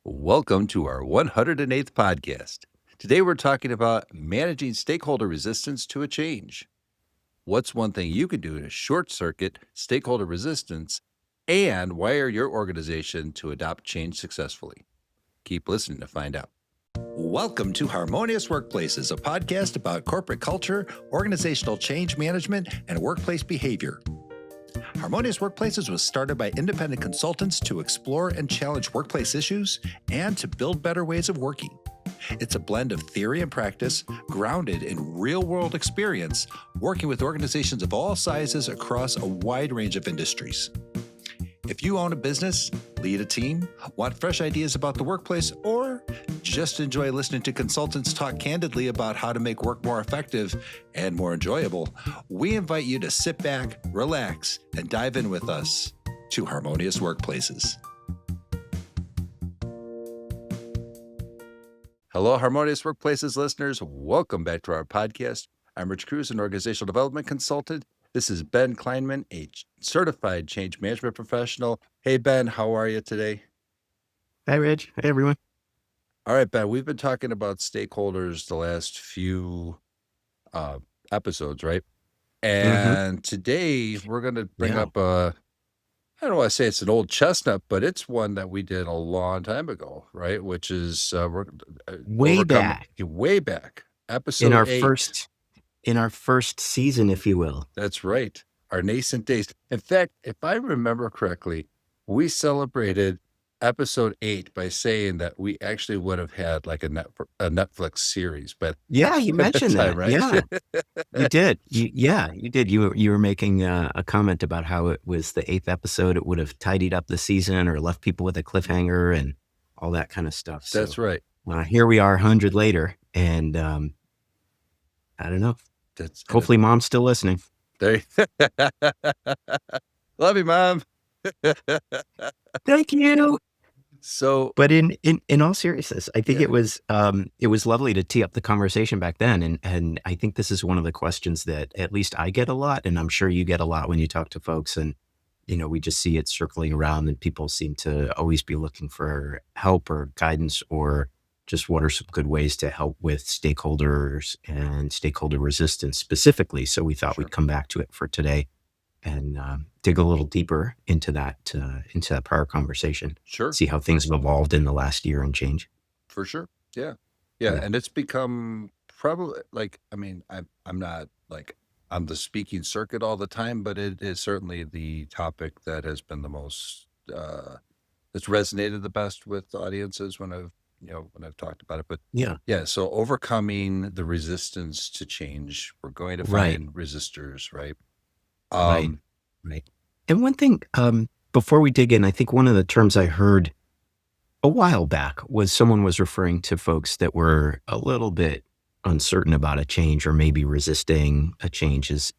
Welcome to our 108th podcast. Today we're talking about managing stakeholder resistance to a change. What's one thing you can do to short circuit stakeholder resistance and wire your organization to adopt change successfully? Keep listening to find out. Welcome to Harmonious Workplaces, a podcast about corporate culture, organizational change management, and workplace behavior. Harmonious Workplaces was started by independent consultants to explore and challenge workplace issues and to build better ways of working. It's a blend of theory and practice, grounded in real-world experience, working with organizations of all sizes across a wide range of industries. If you own a business, lead a team, want fresh ideas about the workplace, or just enjoy listening to consultants talk candidly about how to make work more effective and more enjoyable, we invite you to sit back, relax, and dive in with us to Harmonious Workplaces. Hello, Harmonious Workplaces listeners. Welcome back to our podcast. I'm Rich Cruz, an organizational development consultant. This is Ben Kleinman, a certified change management professional. Hey, Ben, how are you today? Hi, Rich. Hey, everyone. All right, Ben, we've been talking about stakeholders the last few episodes, right? And today we're going to bring up I don't want to say it's an old chestnut, but it's one that we did a long time ago, right? Which is Way back episode 8. In our first season, if you will. That's right. Our nascent days. In fact, if I remember correctly, we celebrated episode 8 by saying that we actually would have had like a Netflix series. But yeah, you mentioned that, right? Yeah, you did. You did. You were making a comment about how it was the 8th episode. It would have tidied up the season or left people with a cliffhanger and all that kind of stuff. So, that's right. Here we are 100 later, and I don't know. Hopefully, Mom's still listening. Love you, Mom. Thank you. So, but in all seriousness, I think it was lovely to tee up the conversation back then, and I think this is one of the questions that at least I get a lot, and I'm sure you get a lot when you talk to folks, and we just see it circling around, and people seem to always be looking for help or guidance or just what are some good ways to help with stakeholders and stakeholder resistance specifically. So we thought we'd come back to it for today and dig a little deeper into that prior conversation. Sure. See how things have evolved in the last year and change. For sure. Yeah. And it's become probably I'm not like on the speaking circuit all the time, but it is certainly the topic that has been the most that's resonated the best with audiences when I've talked about it. But so overcoming the resistance to change, we're going to find resistors, right? Right. And one thing, before we dig in, I think one of the terms I heard a while back was someone was referring to folks that were a little bit uncertain about a change or maybe resisting a change is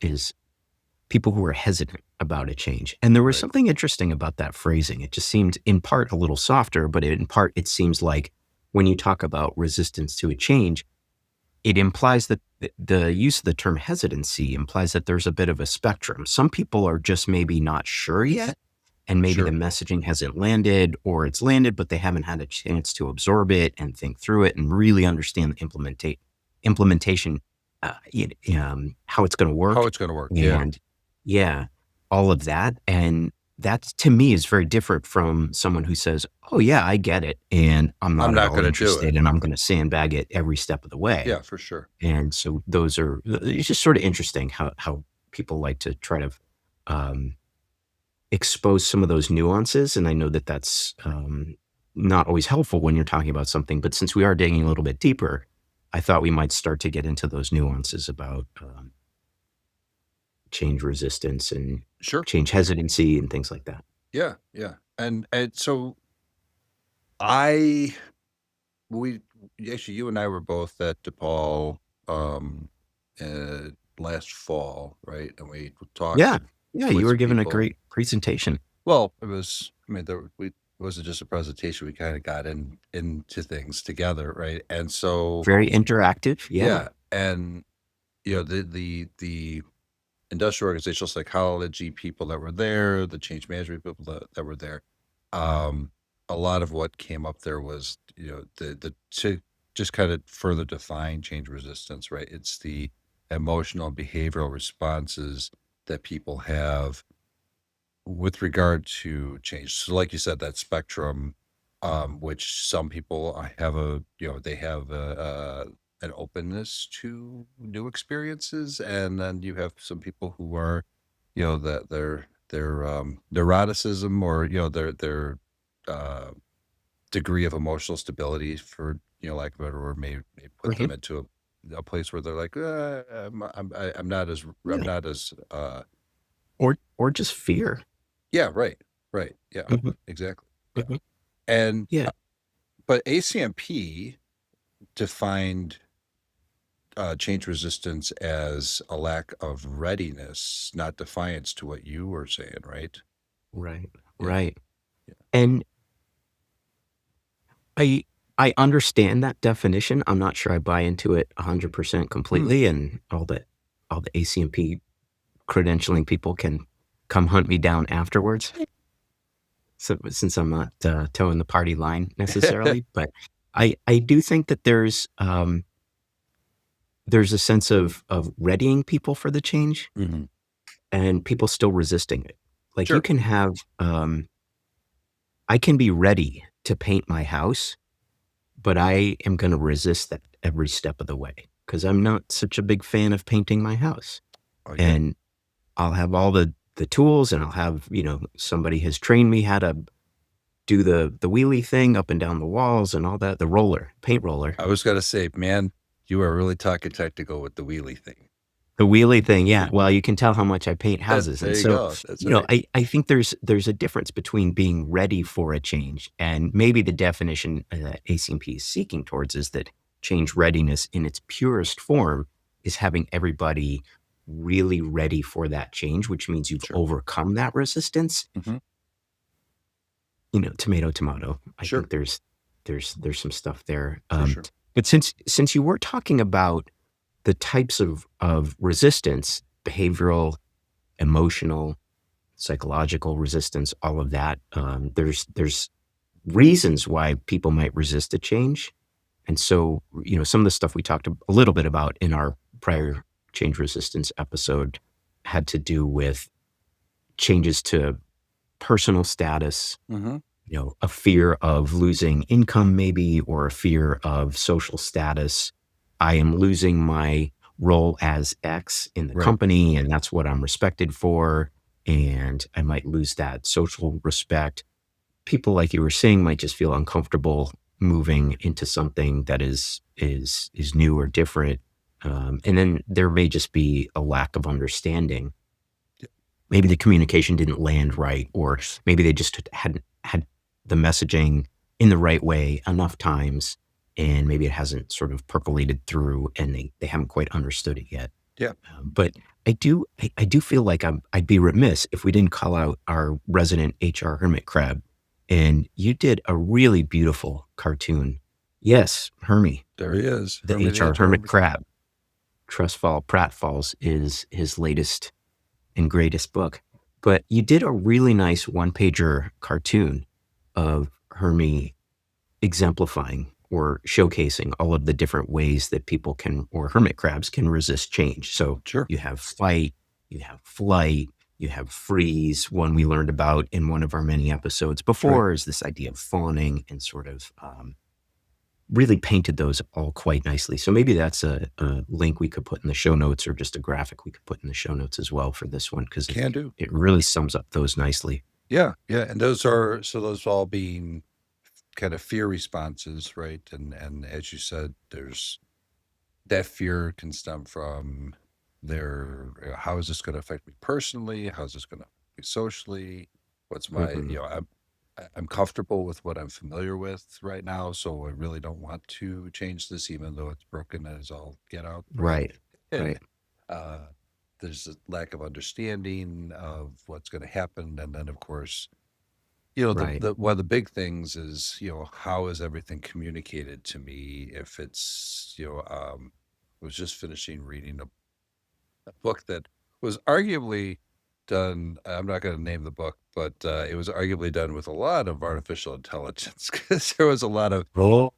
people who were hesitant about a change. And there was something interesting about that phrasing. It just seemed in part a little softer, but in part it seems like when you talk about resistance to a change, it implies that the use of the term hesitancy implies that there's a bit of a spectrum. Some people are just maybe not sure yet, and maybe the messaging hasn't landed, or it's landed, but they haven't had a chance to absorb it and think through it and really understand the implementation, how it's going to work. And all of that. And that, to me, is very different from someone who says, oh, yeah, I get it. And I'm not at all interested, and I'm going to sandbag it every step of the way. Yeah, for sure. And so it's just sort of interesting how people like to try to expose some of those nuances. And I know that that's not always helpful when you're talking about something. But since we are digging a little bit deeper, I thought we might start to get into those nuances about change resistance and change hesitancy and things like that. Yeah. And so you and I were both at DePaul last fall, right? And we talked. Yeah, you were giving a great presentation. Well, it was. It wasn't just a presentation. We kind of got into things together, right? And so very interactive. Yeah. And the industrial organizational psychology people that were there, the change management people that were there, a lot of what came up there was, the to just kind of further define change resistance, right? It's the emotional and behavioral responses that people have with regard to change. So like you said, that spectrum, which some people have they have an openness to new experiences, and then you have some people who are, that their neuroticism, or their uh, degree of emotional stability, for lack of a better word, may put them Right. into a place where they're like, I'm not as I'm Yeah. not as Or just fear. yeah, right, right, yeah, Mhm, exactly, yeah, mhm. and Yeah, but ACMP defined change resistance as a lack of readiness, not defiance, to what you were saying, right? right, Yeah, right. yeah. And I I understand that definition. I'm not sure I buy into it 100% Mm. completely, and all the ACMP credentialing people can come hunt me down afterwards. So since I'm not, towing the party line necessarily, but I do think that there's a sense of readying people for the change Mhm. and people still resisting it. Like, you Sure. can have, I can be ready to paint my house, but I am gonna resist that every step of the way because 'cause I'm not such a big fan of painting my house, Oh, yeah. and I'll have all the tools, and I'll have, somebody has trained me how to do the wheelie thing up and down the walls and all that, the roller, paint roller. I was gonna say, man, you are really talking technical with the wheelie thing. The wheelie thing, yeah. Well, you can tell how much I paint houses, and There you so, go. That's right. I think there's a difference between being ready for a change, and maybe the definition that ACMP is seeking towards is that change readiness in its purest form is having everybody really ready for that change, which means you've Sure. overcome that resistance. Mhm. Tomato, tomato. I Sure. think there's some stuff there. For sure. But since you were talking about the types of resistance, behavioral, emotional, psychological resistance, all of that, there's reasons why people might resist a change. And so, some of the stuff we talked a little bit about in our prior change resistance episode had to do with changes to personal status, Mhm. a fear of losing income maybe, or a fear of social status. I am losing my role as X in the Right. company, and that's what I'm respected for, and I might lose that social respect. People, like you were saying, might just feel uncomfortable moving into something that is new or different, and then there may just be a lack of understanding. Yeah. Maybe the communication didn't land right, or maybe they just hadn't had the messaging in the right way enough times, and maybe it hasn't sort of percolated through, and they haven't quite understood it yet. Yeah. But I do feel like I'd be remiss if we didn't call out our resident HR hermit crab, and you did a really beautiful cartoon. Yes, Hermie, There he is. the Hermit the HR HR. hermit crab. Trust Fall Pratfalls is his latest and greatest book. But you did a really nice one-pager cartoon of Hermie exemplifying or showcasing all of the different ways that people can, or hermit crabs can, resist change. So Sure. you have fight, you have flight, you have freeze. One we learned about in one of our many episodes Right. before is this idea of fawning, and sort of really painted those all quite nicely. So maybe that's a link we could put in the show notes, or just a graphic we could put in the show notes as well for this one, because Can do. it really sums up those nicely. Yeah. Yeah. And those all being kind of fear responses, right? And as you said, there's that fear can stem from how is this going to affect me personally? How is this going to affect me socially? What's my, Mhm. I'm comfortable with what I'm familiar with right now, so I really don't want to change this, even though it's broken as all get out, right? Right. And Right. uh, there's a lack of understanding of what's going to happen, and then of course, Right. the one of the big things is, how is everything communicated to me? If it's, I was just finishing reading a book that was arguably done, I'm not going to name the book, but it was arguably done with a lot of artificial intelligence because there was a lot of,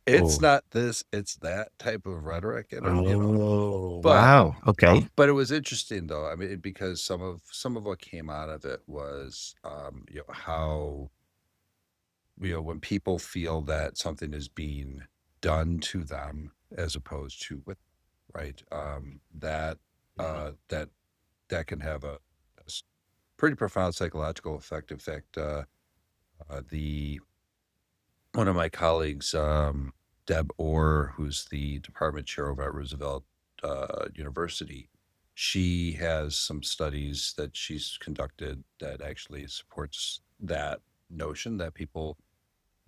it's Oh, not this, it's that type of rhetoric, oh, but wow. Okay. but it was interesting though. I mean, because some of what came out of it was, how, when people feel that something is being done to them as opposed to with, right, Mhm. that can have a pretty profound psychological effect. In fact, the one of my colleagues, Deb Orr, who's the department chair over at Roosevelt University, she has some studies that she's conducted that actually supports that notion that people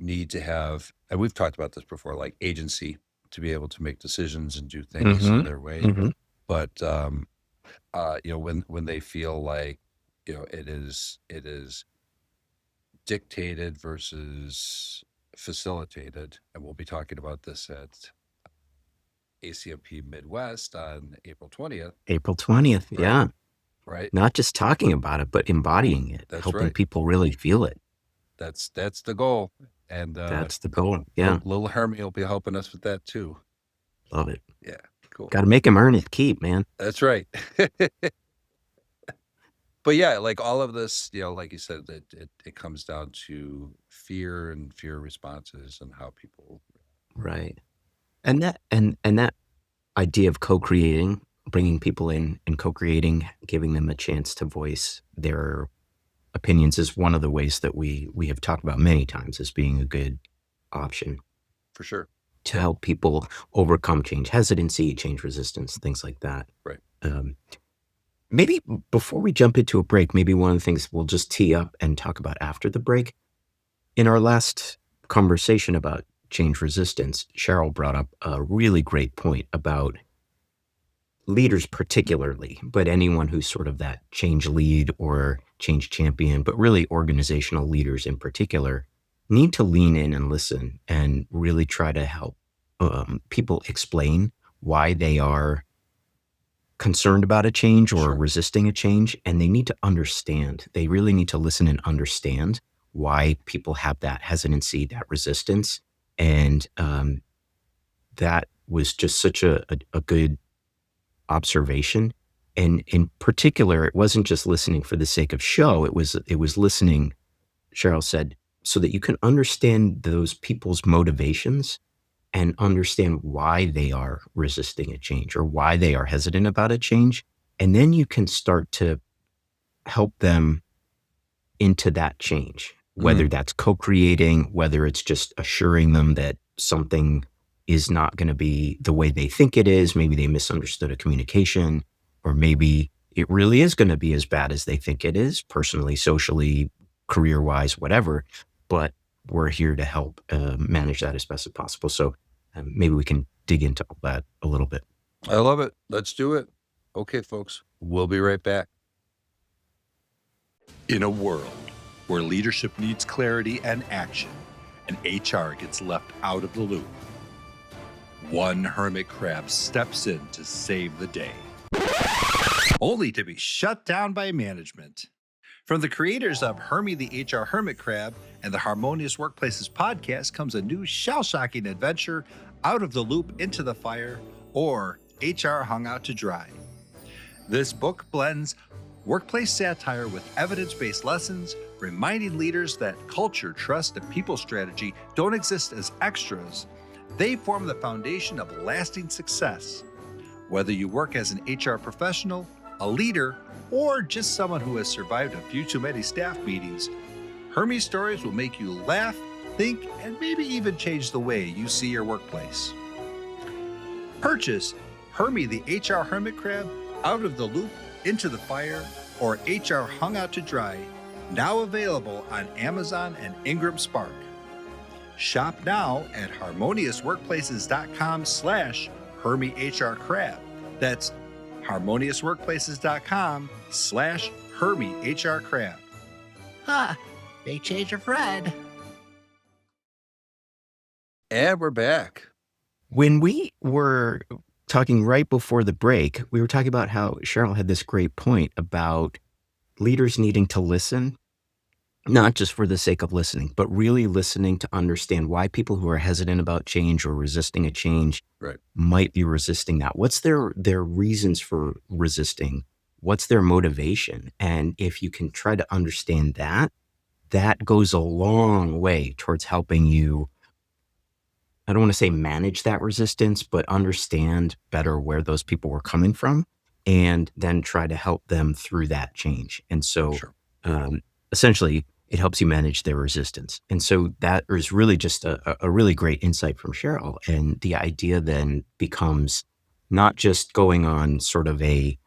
need to have, and we've talked about this before, like agency to be able to make decisions and do things Mm-hmm. their way. Mm-hmm. But when they feel like, it is dictated versus facilitated, and we'll be talking about this at ACMP Midwest on April 20th, April 20th. right? Yeah. Right. Not just talking about it, but embodying it, That's helping right. people really feel it. That's the goal. And That's the goal. Yeah. little Hermie will be helping us with that too. Love it. Yeah, cool. Got to make him earn his keep, man. That's right. But yeah, like all of this, like you said, that it comes down to fear and fear responses and how people. Right. And that idea of co-creating, bringing people in and co-creating, giving them a chance to voice their opinions is one of the ways that we have talked about many times as being a good option For sure. to Yeah. help people overcome change hesitancy, change resistance, things like that. Right. Um, maybe before we jump into a break, maybe one of the things we'll just tee up and talk about after the break. In our last conversation about change resistance, Cheryl brought up a really great point about leaders particularly, but anyone who's sort of that change lead or change champion, but really organizational leaders in particular, need to lean in and listen and really try to help people explain why they are concerned about a change or Sure. resisting a change. And they need to understand, they really need to listen and understand why people have that hesitancy, that resistance. And that was just such a good observation. And in particular, it wasn't just listening for the sake of show. It was listening, Cheryl said, so that you can understand those people's motivations and understand why they are resisting a change or why they are hesitant about a change. And then you can start to help them into that change, whether Mm. that's co-creating, whether it's just assuring them that something is not going to be the way they think it is. Maybe they misunderstood a communication, or maybe it really is going to be as bad as they think it is, personally, socially, career-wise, whatever. But we're here to help manage that as best as possible. So maybe we can dig into all that a little bit. I love it. Let's do it. Okay, folks, we'll be right back. In a world where leadership needs clarity and action, and HR gets left out of the loop, one hermit crab steps in to save the day, only to be shut down by management. From the creators of Hermie the HR Hermit Crab and the Harmonious Workplaces podcast comes a new shell-shocking adventure, Out of the Loop into the Fire, or HR Hung Out to Dry. This book blends workplace satire with evidence-based lessons, reminding leaders that culture, trust, and people strategy don't exist as extras. They form the foundation of lasting success. Whether you work as an HR professional, a leader, or just someone who has survived a few too many staff meetings, Hermie stories will make you laugh, think, and maybe even change the way you see your workplace. Purchase Hermie the HR Hermit Crab, Out of the Loop, Into the Fire, or HR Hung Out to Dry, now available on Amazon and Ingram Spark. Shop now at harmoniousworkplaces.com/HermieHRCrab. That's harmoniousworkplaces.com/HermieHRCrab. Ha! Big change of Fred. And we're back. When we were talking right before the break, we were talking about how Cheryl had this great point about leaders needing to listen, not just for the sake of listening, but really listening to understand why people who are hesitant about change or resisting a change Right. might be resisting that. What's their reasons for resisting? What's their motivation? And if you can try to understand that, that goes a long way towards helping you, I don't want to say manage that resistance, but understand better where those people were coming from and then try to help them through that change. And so Sure. um, essentially, it helps you manage their resistance. And so that is really just a really great insight from Cheryl. And the idea then becomes not just going on sort of a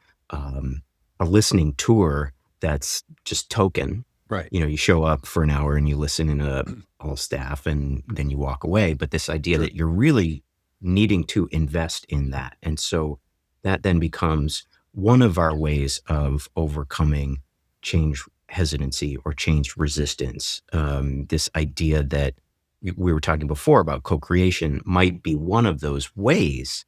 listening tour that's just token. Right. You know, you show up for an hour and you listen in a all staff and then you walk away. But this idea Sure. that you're really needing to invest in that. And so that then becomes one of our ways of overcoming change hesitancy or change resistance. This idea that we were talking before about co-creation might be one of those ways,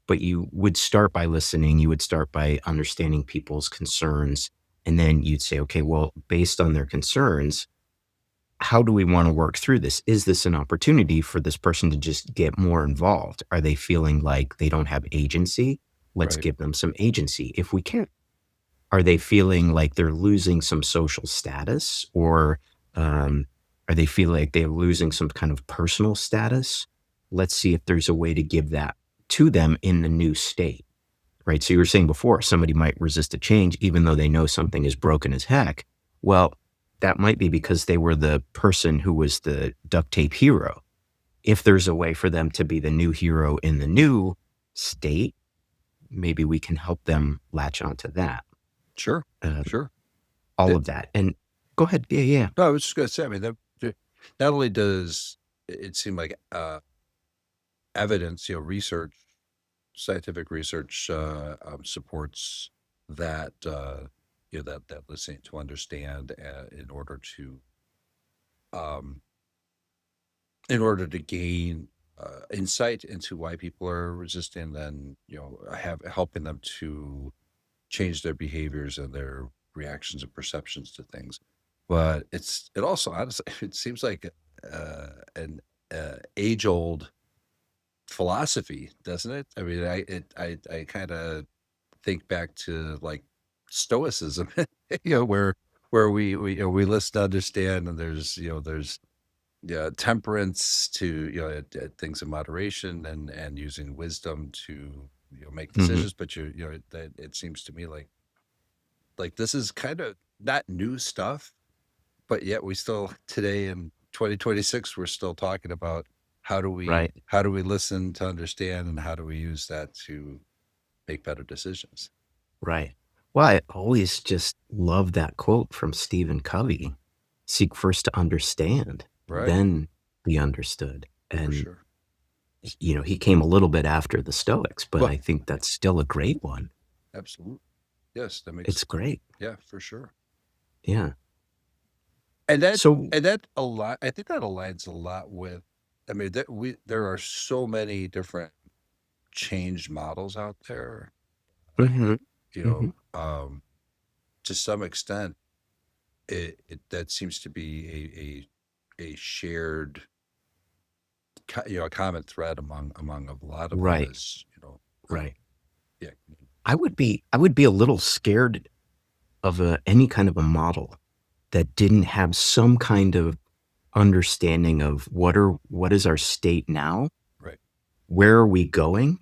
but you would start by listening. You would start by understanding people's concerns. And then you'd say, okay, well, based on their concerns, how do we want to work through this? Is this an opportunity for this person to just get more involved? Are they feeling like they don't have agency? Let's Right. give them some agency if we can. Are they feeling like they're losing some social status, or are they feeling like they're losing some kind of personal status? Let's see if there's a way to give that to them in the new state, right? So you were saying before, somebody might resist a change even though they know something is broken as heck. Well, that might be because they were the person who was the duct tape hero. If there's a way for them to be the new hero in the new state, maybe we can help them latch onto that. Sure. Uh, Sure. all That- of that. And go ahead. Yeah. No, I was just going to say, I mean, not only does it seem like evidence, research, scientific research supports that, that listening to understand um, in order to gain insight into why people are resisting, then, helping them to change their behaviors and their reactions and perceptions to things. But it also, honestly, it seems like an age old philosophy, doesn't it? I mean, I kind of think back to like Stoicism, where we listen to understand, and there's temperance to at things in moderation, and using wisdom to make Mhm. decisions. But that it seems to me like this is kind of not new stuff, but yet we still today in 2026 we're still talking about Right. how do we listen to understand, and how do we use that to make better decisions. Right. Well, I always just love that quote from Stephen Covey: seek first to understand, Right. then be understood. For And, sure. he came a little bit after the Stoics, but Well, I think that's still a great one. absolutely. Yes, that makes It's great. yeah, for sure. Yeah. And that So, and that a lot I think that aligns a lot with, I mean, there are so many different change models out there. mhm, You mhm, know, to some extent, that seems to be a shared, a common thread among a lot of them right, is, right. yeah, I would be a little scared of any kind of a model that didn't have some kind of understanding of what is our state now, right, where are we going,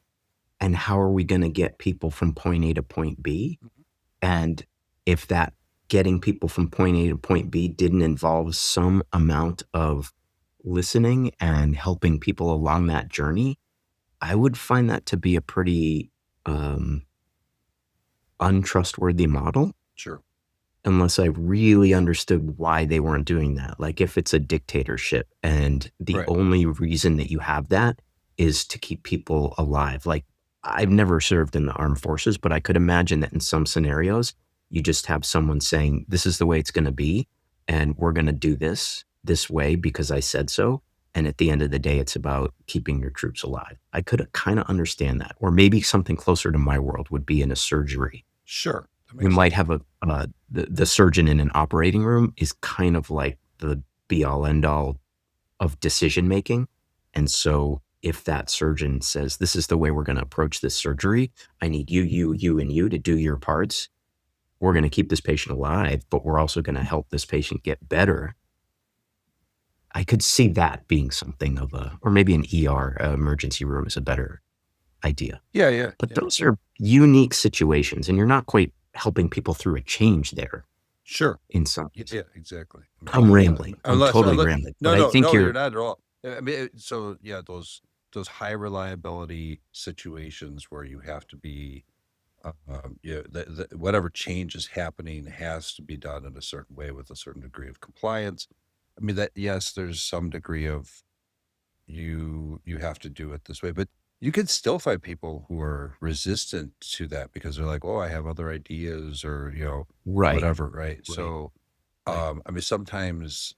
and how are we going to get people from point A to point B. mhm, And if that getting people from point A to point B didn't involve some amount of listening and helping people along that journey, I would find that to be a pretty um, untrustworthy model sure, unless I really understood why they weren't doing that. Like if it's a dictatorship and the right, only reason that you have that is to keep people alive. Like I've never served in the armed forces, but I could imagine that in some scenarios, you just have someone saying, this is the way it's going to be. And we're going to do this way because I said so. And at the end of the day, it's about keeping your troops alive. I could kind of understand that. Or maybe something closer to my world would be in a surgery. sure. we might have the surgeon in an operating room is kind of like the be all end all of decision making. And so if that surgeon says, this is the way we're going to approach this surgery, I need you, and you to do your parts. We're going to keep this patient alive, but we're also going to help this patient get better. I could see that being something of or maybe an ER, emergency room is a better idea. Yeah. But those are unique situations, and you're not quite helping people through a change there. Sure. In some ways. Yeah, exactly. I'm rambling. I'm totally rambling. No, but I think you're not at all. I mean, so yeah, those high reliability situations where you have to be, whatever change is happening has to be done in a certain way with a certain degree of compliance. I mean, that yes, there's some degree of you have to do it this way, but you can still find people who are resistant to that because they're like, oh, I have other ideas or, Right. whatever. Right. Right. So, Right. I mean, sometimes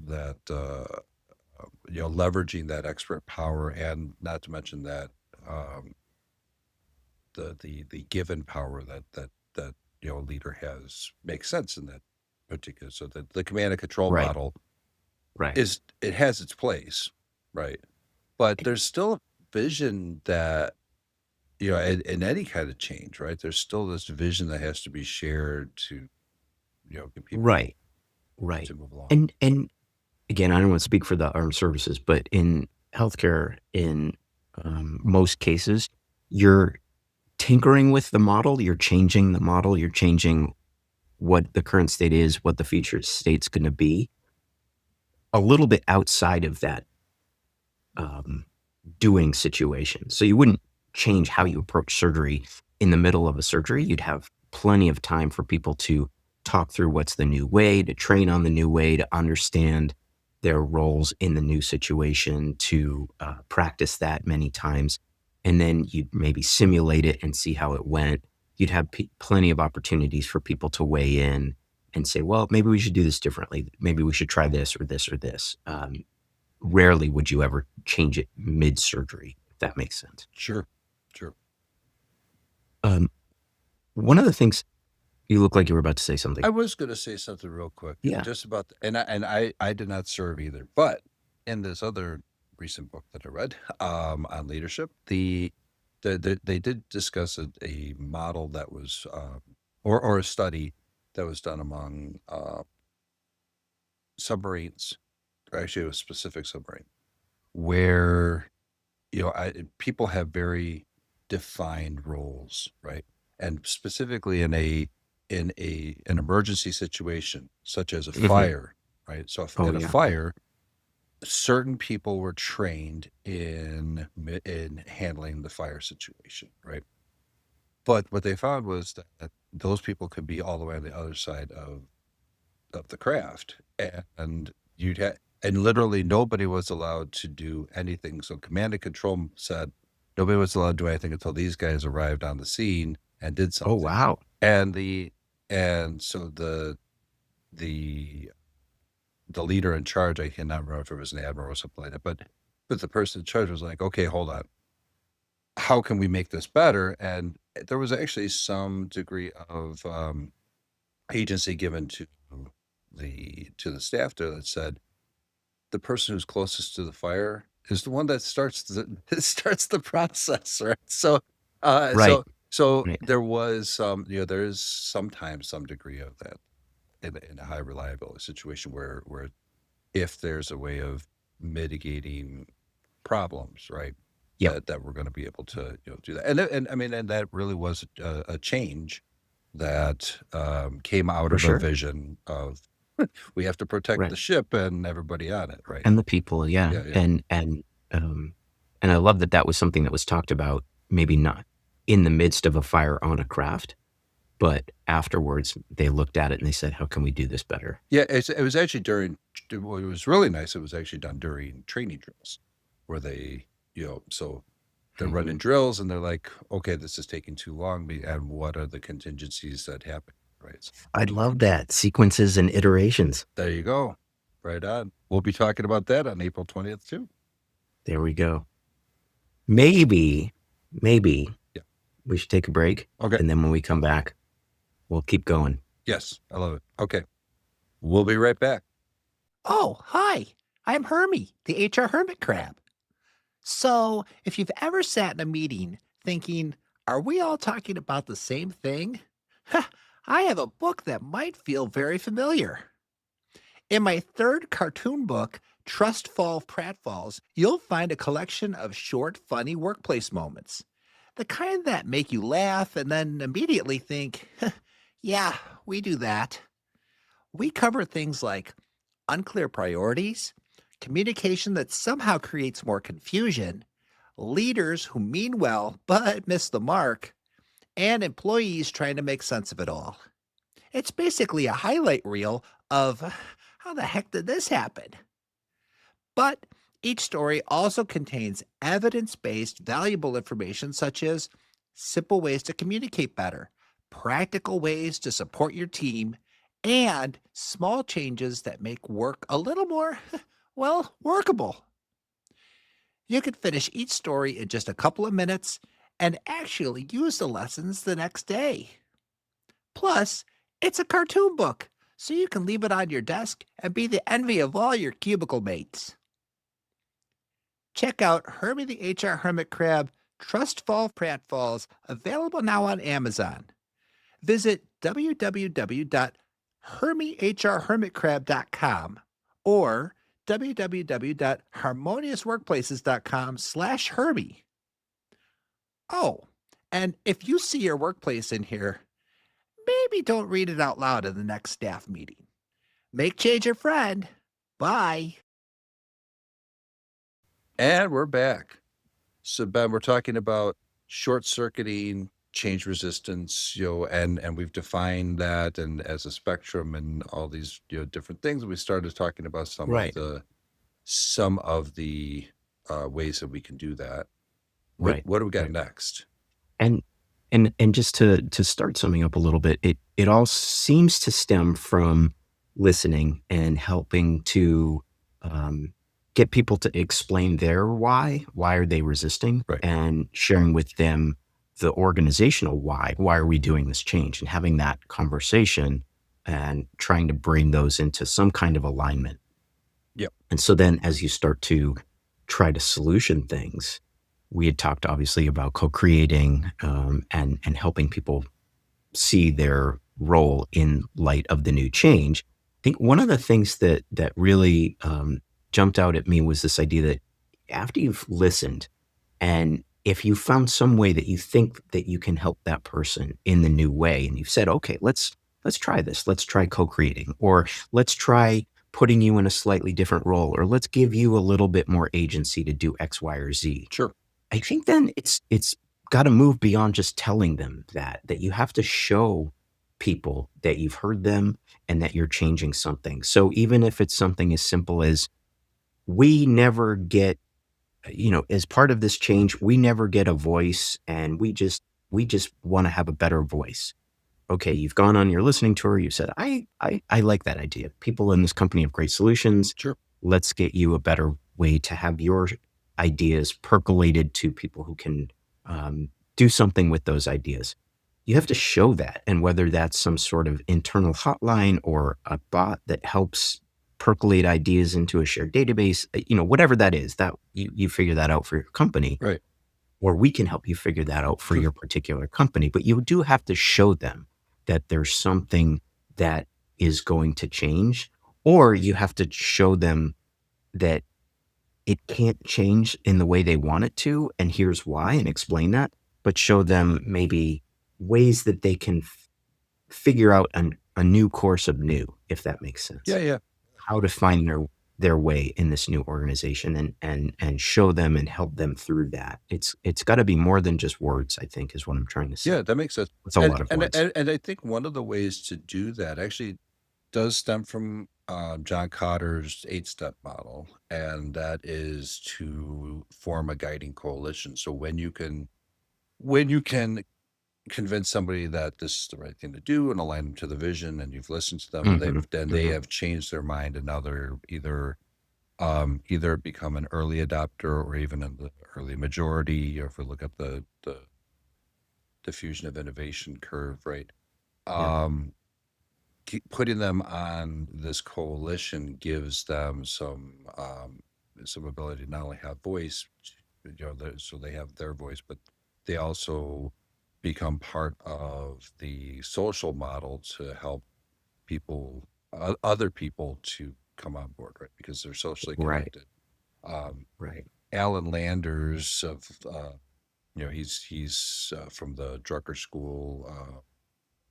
that, leveraging that expert power and not to mention that, the given power that, a leader has makes sense in that particular, so that the command and control Right. model Right. it has its place. Right. But there's still a vision that, in any kind of change, right? There's still this vision that has to be shared to, get people Right. to move along. And again, I don't want to speak for the armed services, but in healthcare, in most cases, you're tinkering with the model, you're changing the model, you're changing what the current state is, what the future state's going to be, a little bit outside of that doing situation. So you wouldn't change how you approach surgery in the middle of a surgery. You'd have plenty of time for people to talk through what's the new way, to train on the new way, to understand their roles in the new situation, to practice that many times. And then you'd maybe simulate it and see how it went. You'd have plenty of opportunities for people to weigh in and say, well, maybe we should do this differently. Maybe we should try this or this or this. Rarely would you ever change it mid-surgery, if that makes sense. Sure. One of the things, you look like you were about to say something. I was going to say something real quick. Yeah. Just about, and I did not serve either, but in this other recent book that I read on leadership, they did discuss a model that was, or a study that was done among submarines, or actually a specific submarine, where people have very defined roles, right? And specifically in an emergency situation, such as a fire, right? So if in a fire, certain people were trained in handling the fire situation, right? But what they found was that those people could be all the way on the other side of the craft, and and literally nobody was allowed to do anything. So command and control said nobody was allowed to do anything until these guys arrived on the scene and did something. Oh, wow. And so the leader in charge, I cannot remember if it was an admiral or something like that, but the person in charge was like, okay, hold on. How can we make this better? And there was actually some degree of agency given to the staff there that said the person who's closest to the fire is the one that starts the process, right? So, Right. Right. there was there is sometimes some degree of that in a high reliability situation where if there's a way of mitigating problems, right? Yep. That we're going to be able to do that, and I mean, and that really was a change that came out of a vision of we have to protect the ship and everybody on it, right? And the people, yeah. Yeah. And I love that was something that was talked about, maybe not in the midst of a fire on a craft, but afterwards they looked at it and they said, how can we do this better? Yeah, it was actually it was really nice. It was actually done during training drills where they, so they're running drills and they're like, okay, this is taking too long. And what are the contingencies that happen? Right. So, I love that. Sequences and iterations. there you go. Right on. We'll be talking about that on April 20th too. There we go. Maybe Yeah. we should take a break. Okay. And then when we come back, We'll keep going. Yes, I love it. Okay. We'll be right back. Oh, hi. I'm Hermie, the HR hermit crab. So, if you've ever sat in a meeting thinking, are we all talking about the same thing? I have a book that might feel very familiar. In my third cartoon book, Trust Fall Pratfalls, you'll find a collection of short, funny workplace moments. The kind that make you laugh and then immediately think, yeah, we do that. We cover things like unclear priorities, communication that somehow creates more confusion, leaders who mean well but miss the mark, and employees trying to make sense of it all. It's basically a highlight reel of how the heck did this happen? But each story also contains evidence based, valuable information such as simple ways to communicate better, practical ways to support your team, and small changes that make work a little more, well, workable. You can finish each story in just a couple of minutes and actually use the lessons the next day. Plus, it's a cartoon book, so you can leave it on your desk and be the envy of all your cubicle mates. Check out Herbie the HR Hermit Crab Trust Fall Pratfalls, available now on Amazon. Visit www.hermiehrhermitcrab.com or www.harmoniousworkplaces.com/Herbie. Oh, and if you see your workplace in here, maybe don't read it out loud in the next staff meeting. Make change your friend. Bye. And we're back. So, Ben, we're talking about short circuiting, change resistance, and we've defined that and as a spectrum and all these, different things. We started talking about some Right. of the ways that we can do that. Right. What do we got Right. next? And just to start summing up a little bit, it all seems to stem from listening and helping to get people to explain their why. Why are they resisting? Right. And sharing with them the organizational why. Why are we doing this change? And having that conversation and trying to bring those into some kind of alignment. Yep. And so then as you start to try to solution things, we had talked obviously about co-creating and helping people see their role in light of the new change. I think one of the things that really jumped out at me was this idea that after you've listened, and if you found some way that you think that you can help that person in the new way, and you've said, okay, let's try this. Let's try co-creating, or let's try putting you in a slightly different role, or let's give you a little bit more agency to do X, Y, or Z. Sure. I think then it's got to move beyond just telling them that you have to show people that you've heard them and that you're changing something. So even if it's something as simple as we never get, as part of this change, we never get a voice, and we just want to have a better voice. Okay, you've gone on your listening tour. You said, I like that idea. People in this company have great solutions. Sure. Let's get you a better way to have your ideas percolated to people who can do something with those ideas. You have to show that. And whether that's some sort of internal hotline or a bot that helps percolate ideas into a shared database, whatever that is, that you figure that out for your company. Right. Or we can help you figure that out for your particular company. But you do have to show them that there's something that is going to change, or you have to show them that it can't change in the way they want it to, and here's why, and explain that, but show them maybe ways that they can figure out a new course of new, if that makes sense. Yeah. How to find their way in this new organization, and show them and help them through that. It's got to be more than just words, I think, is what I'm trying to say. Yeah, that makes sense. It's a lot of words. And I think one of the ways to do that actually does stem from John Cotter's 8-step model, and that is to form a guiding coalition. So when you can convince somebody that this is the right thing to do and align them to the vision, and you've listened to them, and they have changed their mind, and now they're either become an early adopter or even in the early majority, or if we look at the diffusion of innovation curve, right? Yeah. Putting them on this coalition gives them some ability to not only have voice, so they have their voice, but they also become part of the social model to help other people to come on board, right? Because they're socially Right. connected. Um, Right. Alan Landers he's from the Drucker School,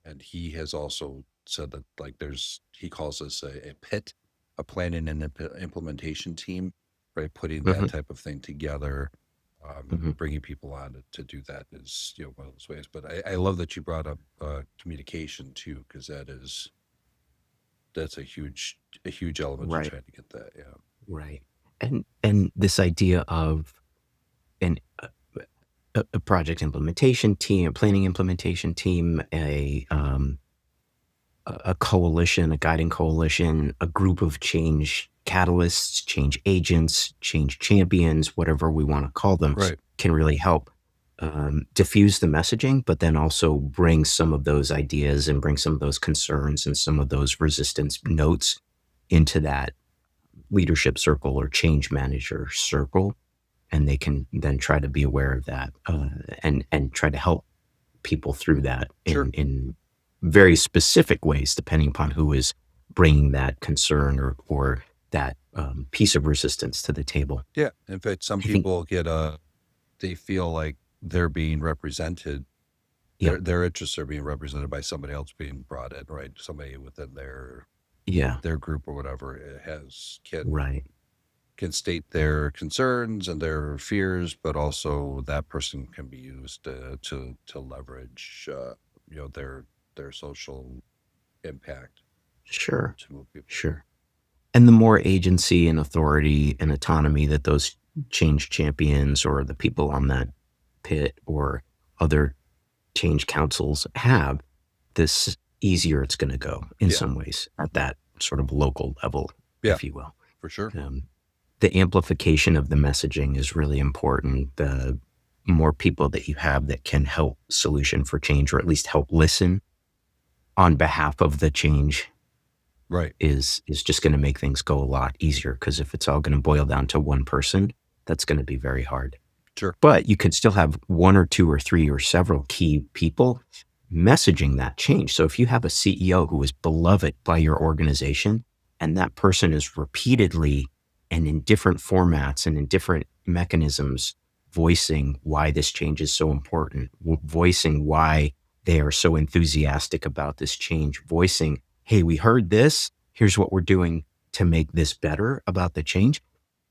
and he has also said that like he calls us a PIT, a planning and implementation team, right? Putting that Hmm. type of thing together, Hmm. bringing people on to do that is one of those ways. But I love that you brought up communication too, because that's a huge element to Right. trying to get that. Yeah. Right. And this idea of an a project implementation team, a planning implementation team, a coalition, a guiding coalition, a group of change catalysts, change agents, change champions, whatever we want to call them, Right. can really help diffuse the messaging, but then also bring some of those ideas and bring some of those concerns and some of those resistance notes into that leadership circle or change manager circle. And they can then try to be aware of that and try to help people through that Sure. in very specific ways, depending upon who is bringing that concern or that piece of resistance to the table. Yeah. In fact, some I think, people they feel like they're being represented. yep, Their interests are being represented by somebody else being brought in, right? Somebody within yeah, their group or whatever right, can state their concerns and their fears, but also that person can be used to leverage their social impact sure, to move people. sure. And the more agency and authority and autonomy that those change champions or the people on that pit or other change councils have, this easier it's going to go in Yeah, some ways at that sort of local level, yeah, if you will. for sure. Um, the amplification of the messaging is really important. The more people that you have that can help solution for change, or at least help listen on behalf of the change, Right. is just going to make things go a lot easier. Because if it's all going to boil down to one person, that's going to be very hard. Sure. But you could still have one or two or three or several key people messaging that change. So if you have a CEO who is beloved by your organization and that person is repeatedly and in different formats and in different mechanisms voicing why this change is so important, voicing why they are so enthusiastic about this change, voicing, hey, we heard this, here's what we're doing to make this better about the change,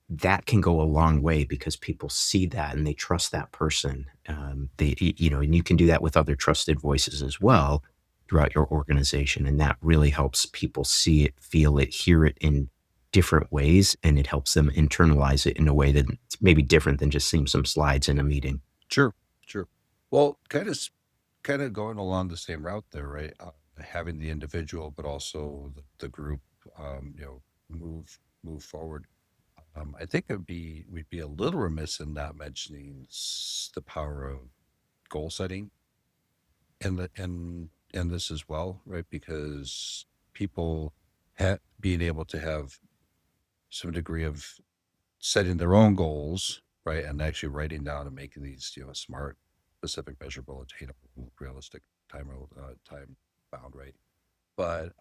that can go a long way because people see that and they trust that person. And you can do that with other trusted voices as well throughout your organization. And that really helps people see it, feel it, hear it in different ways. And it helps them internalize it in a way that's maybe different than just seeing some slides in a meeting. Sure. Sure. Well, kind of going along the same route there, right? Having the individual, but also the group, move forward. I think we'd be a little remiss in not mentioning the power of goal setting and this as well, right? Because people being able to have some degree of setting their own goals, right, and actually writing down and making these, smart, specific, measurable, attainable, realistic, time bound, right? But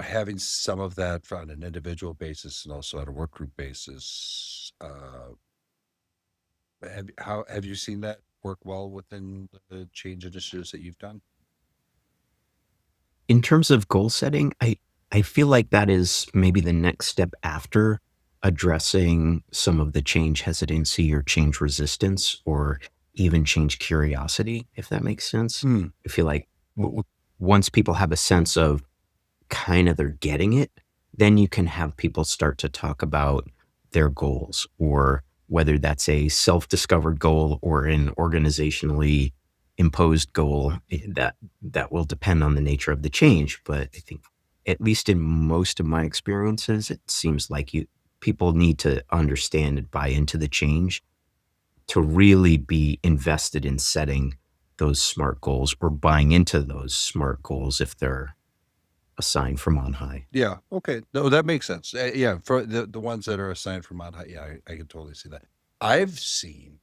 having some of that on an individual basis and also at a work group basis, have you seen that work well within the change initiatives that you've done? In terms of goal setting, I feel like that is maybe the next step after addressing some of the change hesitancy or change resistance or even change curiosity, if that makes sense. Hmm. I feel like once people have a sense of kind of they're getting it, then you can have people start to talk about their goals or whether that's a self-discovered goal or an organizationally imposed goal that will depend on the nature of the change. But I think at least in most of my experiences, it seems like people need to understand and buy into the change to really be invested in setting those SMART goals or buying into those SMART goals if they're assigned from on high. Yeah. Okay. No, that makes sense. Yeah. For the ones that are assigned from on high, yeah, I can totally see that. I've seen,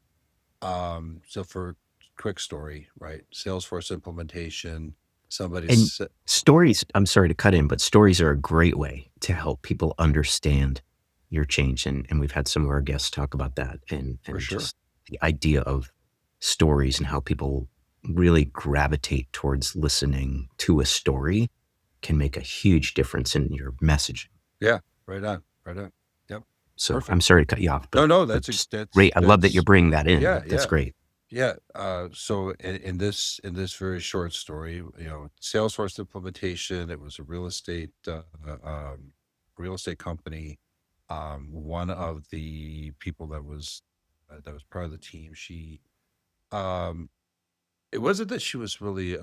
so for quick story, right? Salesforce implementation, And somebody's, stories, I'm sorry to cut in, but stories are a great way to help people understand your change. And we've had some of our guests talk about that and for sure. just the idea of stories and how people really gravitate towards listening to a story can make a huge difference in your message. Yeah. Right on. Right on. Yep. So Perfect. I'm sorry to cut you off, but No, but that's just that's great. I love that you're that's bringing that in. yeah, That's yeah. great. Yeah. So in this very short story, Salesforce implementation, it was a real estate company. One of the people that was part of the team, um, it wasn't that she was really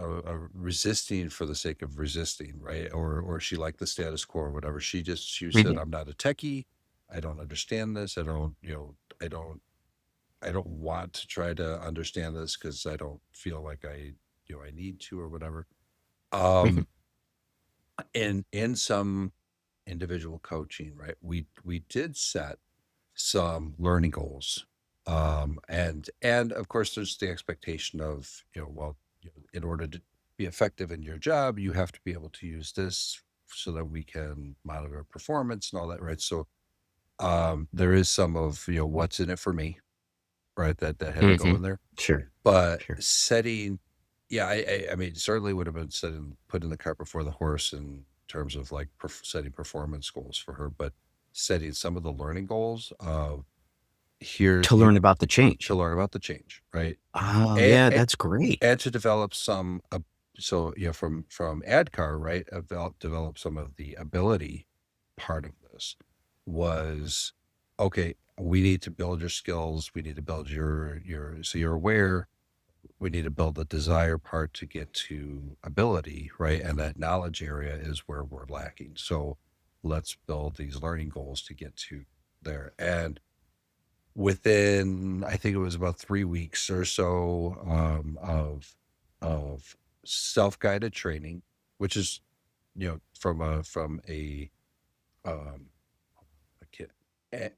resisting for the sake of resisting, right? Or she liked the status quo or whatever. She said, Mhm. "I'm not a techie. I don't understand this. I don't want to try to understand this because I don't feel like I need to or whatever." Mhm. Um, in some individual coaching, right? We did set some learning goals, and of course, there's the expectation of well, in order to be effective in your job, you have to be able to use this so that we can monitor performance and all that, right? So, there is some of what's in it for me, right? That had to go in Mhm. there. Sure. But Sure. setting, yeah, I mean, certainly would have been putting the cart before the horse in terms of like setting performance goals for her, but setting some of the learning goals of To here learn about the change. to learn about the change, right? Oh, And, yeah, that's great. and to develop some, so from ADCAR, right? Develop some of the ability part of this was okay. We need to build your skills. We need to build so you're aware. We need to build the desire part to get to ability, right? And that knowledge area is where we're lacking. So let's build these learning goals to get to there. And within, I think it was about 3 weeks or so, of self-guided training, which is, from a um a kid, eh,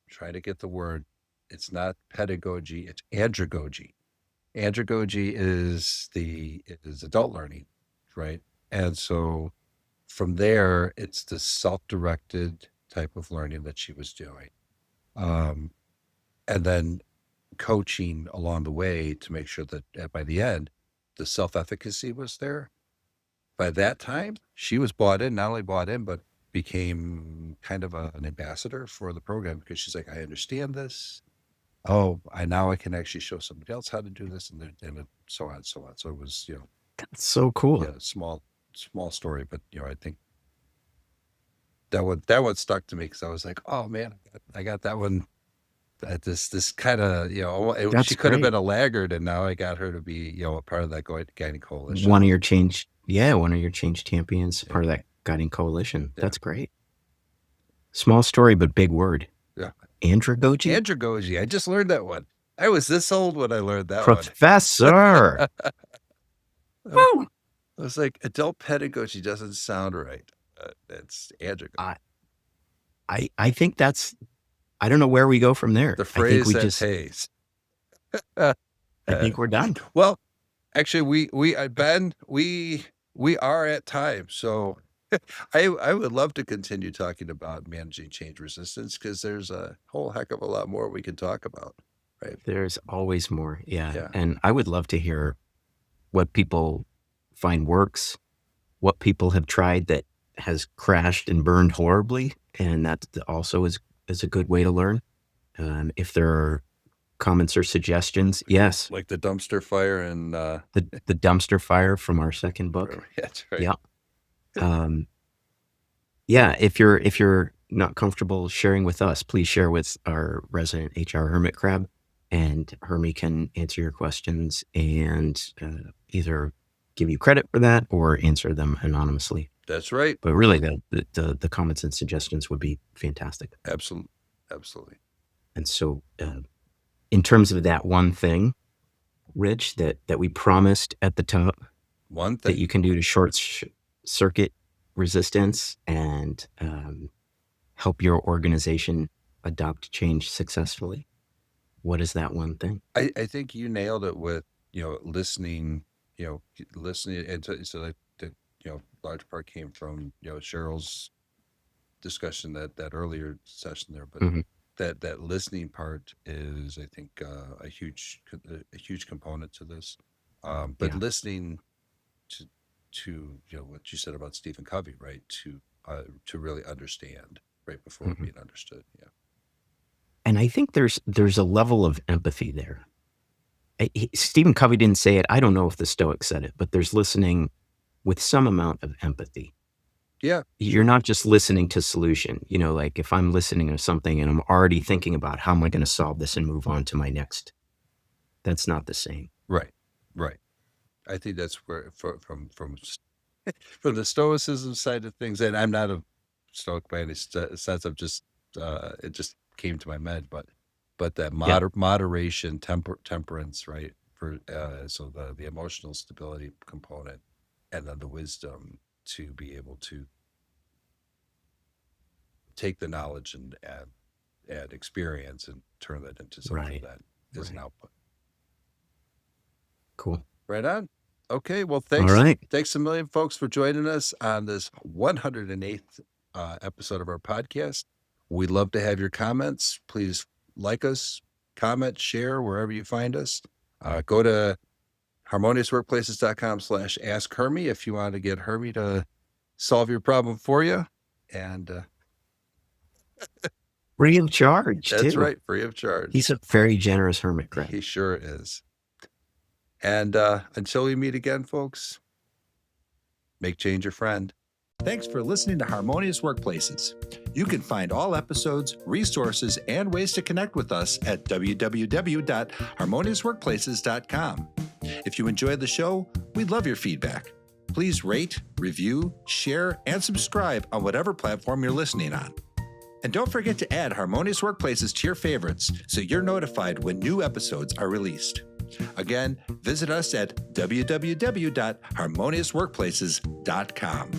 try to get the word. It's not pedagogy, it's andragogy. Andragogy is adult learning, right? And so from there, it's the self-directed type of learning that she was doing. Um, and then coaching along the way to make sure that by the end, the self-efficacy was there. By that time, she was bought in, not only bought in, but became kind of an ambassador for the program because she's like, I understand this. Oh, I can actually show somebody else how to do this, and so on and so on. So it was, That's so cool. yeah, small story, but I think that one stuck to me because I was like, oh man, I got that one. That this kind of That's she could have great. been a laggard, and now I got her to be a part of that guiding coalition. One of your change champions, Yeah, part of that guiding coalition. yeah, That's great. Small story, but big word. yeah. Andragogy? Andragogy. I just learned that one. I was this old when I learned that one. Professor. I Woo! was like, adult pedagogy doesn't sound right. It's andragogy. I think that's, I don't know where we go from there. The I think phrase we that just, pays. I think we're done. Well, actually, Ben, we are at time, so I would love to continue talking about managing change resistance because there's a whole heck of a lot more we can talk about, right? There's always more. Yeah. Yeah. And I would love to hear what people find works, what people have tried that has crashed and burned horribly. And that also is a good way to learn. If there are comments or suggestions, yes. Like the dumpster fire and The dumpster fire from our second book. that's right. Yeah. Yeah. If you're not comfortable sharing with us, please share with our resident HR hermit crab, and Hermie can answer your questions and either give you credit for that or answer them anonymously. That's right. But really, the comments and suggestions would be fantastic. Absolutely. And so, in terms of that one thing, Rich, that we promised at the top One that thing. you can do to short circuit resistance and help your organization adopt change successfully? What is that one thing? I think you nailed it with, listening, listening. And so that, large part came from, Cheryl's discussion that earlier session there, but Hmm. that listening part is, I think, a huge component to this. But Yeah, listening to what you said about Stephen Covey, right? To really understand right before hmm being understood. Yeah. and I think there's a level of empathy there. Stephen Covey didn't say it. I don't know if the Stoics said it, but there's listening with some amount of empathy. Yeah. You're Sure. not just listening to solution. Like if I'm listening to something and I'm already thinking about how am I going to solve this and move on to my next, that's not the same. Right. Right. I think that's where from the Stoicism side of things, and I'm not a Stoic by any sense of just it just came to my mind, but that Yeah, moderation, temperance, right? For so the emotional stability component, and then the wisdom to be able to take the knowledge and add experience and turn that into something right, that is an right. output. Cool. Right on. Okay. Well, All thanks. right. Thanks a million, folks, for joining us on this 108th episode of our podcast. We'd love to have your comments. Please like us, comment, share wherever you find us. Go to harmoniousworkplaces.com/ask Hermie if you want to get Hermie to solve your problem for you. And Free of charge, that's too. right, free of charge. He's a very generous hermit crab. He sure is. And until we meet again, folks, make change your friend. Thanks for listening to Harmonious Workplaces. You can find all episodes, resources, and ways to connect with us at www.harmoniousworkplaces.com. If you enjoyed the show, we'd love your feedback. Please rate, review, share, and subscribe on whatever platform you're listening on. And don't forget to add Harmonious Workplaces to your favorites so you're notified when new episodes are released. Again, visit us at www.harmoniousworkplaces.com.